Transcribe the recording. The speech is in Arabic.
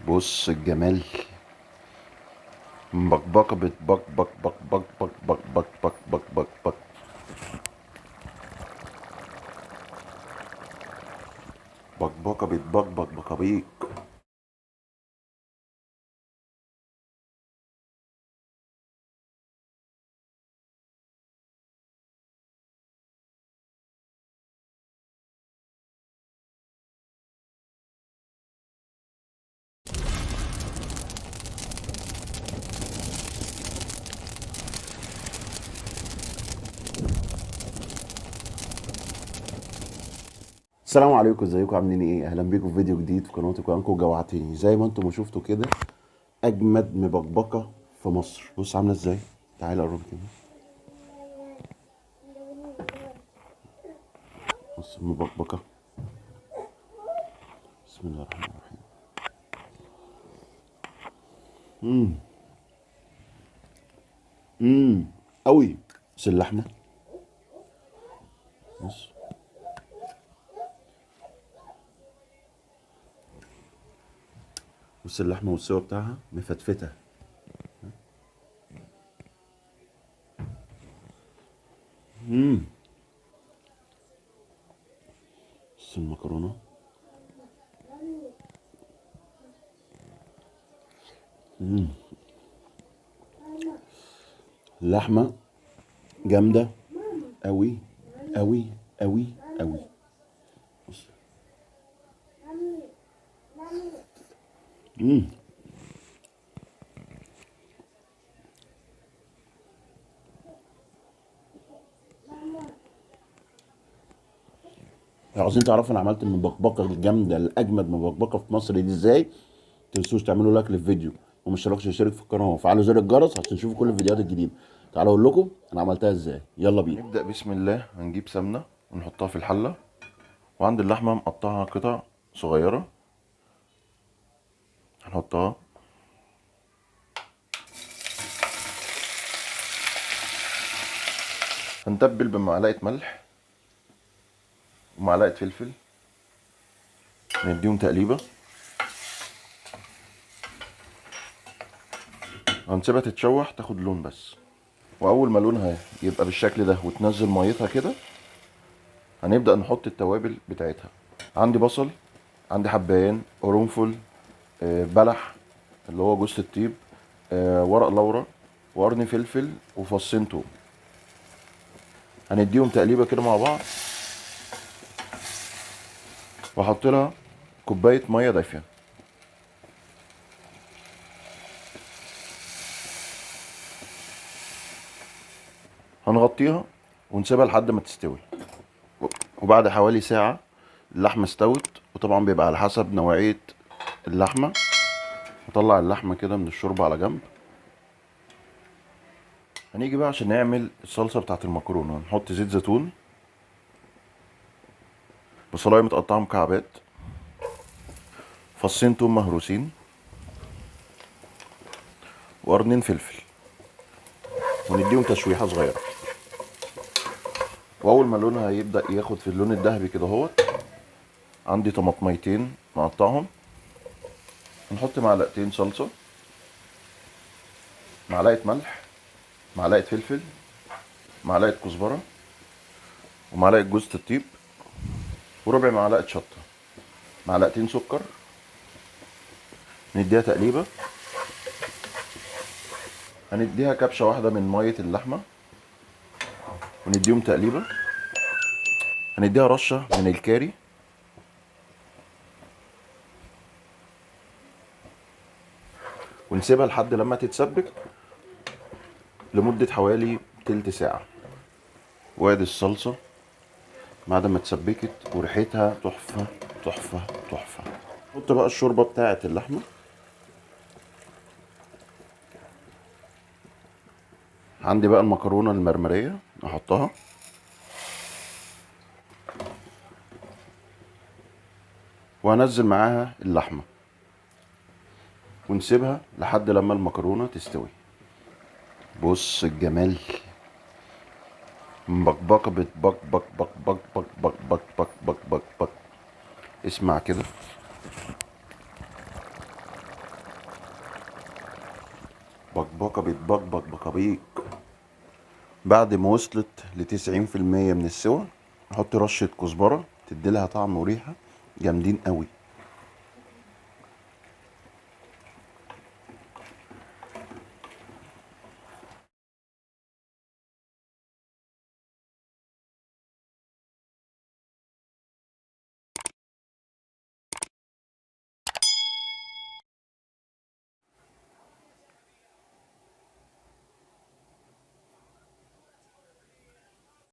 بص الجمال. بكبكه بتبك بك بك بك بك بك بك بك بك بك بك. بكبكه بتبك بك بكابيك. السلام عليكم، ازيكم عاملين ايه؟ اهلا بيكم في فيديو جديد في قناتي قناتكم جوعتني. زي ما انتم ما شفتوا كده اجمد مبكبكه في مصر. بص عامله ازاي. تعالى قرب كده. بص المبكبكه. بسم الله الرحمن الرحيم. امم قوي. بس اللحمه. بص. بص اللحمه والسوا بتاعها مفتفته. بص المكرونه. اللحمه جامده قوي قوي قوي قوي. بص. لو عاوزين تعرفوا انا عملت المبكبكه الجامده الاجمد مبكبكه في مصر دي ازاي، تنسوش تعملوا لايك للفيديو وما اشتركش يشترك في القناه وفعلوا زر الجرس عشان تشوفوا كل الفيديوهات الجديده. تعالوا اقول لكم انا عملتها ازاي. يلا بينا نبدا. بسم الله. هنجيب سمنه ونحطها في الحله، وعند اللحمه مقطعها قطع صغيره هنحطها. هنتبل بمعلقه ملح ومعلقه فلفل، نديهم تقليبه. هنسيبها تتشوح تاخد لون بس، واول ما لونها يبقى بالشكل ده وتنزل ميتها كده هنبدأ نحط التوابل بتاعتها. عندي بصل، عندي حبايين قرنفل، بلح اللي هو جوز الطيب، ورق لورا، وقرن فلفل، وفصين توم. هنديهم تقليبه كده مع بعض، واحط لها كوبايه ميه دافيه. هنغطيها ونسيبها لحد ما تستوي. وبعد حوالي ساعه اللحمه استوت، وطبعا بيبقى على حسب نوعيه اللحمه. نطلع اللحمه كده من الشوربه على جنب. هنيجي بقى عشان نعمل الصلصه بتاعت المكرونه. نحط زيت زيتون، بصلايه متقطعه مكعبات، فصين توم مهروسين، وقرنين فلفل، ونديهم تشويحه صغيره. واول ما لونها يبدا ياخد في اللون الذهبي كده اهوت، عندي طماطميتين نقطعهم. نحط معلقتين صلصه، معلقه ملح، معلقه فلفل، معلقه كزبره، ومعلقه جوز الطيب، وربع معلقه شطه، معلقتين سكر. نديها تقليبه. هنديها كبشه واحده من ميه اللحمه، ونديهم تقليبه. هنديها رشه من الكاري، ونسيبها لحد لما تتسبك لمده حوالي تلت ساعه. وادي الصلصه بعد ما اتسبكت وريحتها تحفه تحفه تحفه. نحط بقى الشوربه بتاعه اللحمه. عندي بقى المكرونه المرمريه احطها، وهنزل معاها اللحمه، ونسيبها لحد لما المكرونه تستوي. بص الجمال. بكبكه بتبك بك بك بك بك بك بك بك بك بك بك. اسمع كده. بكبكه بتبكبك بكابيك. بعد ما وصلت ل90% من السوا، احط رشه كزبره تديلها طعم وريحه جامدين قوي.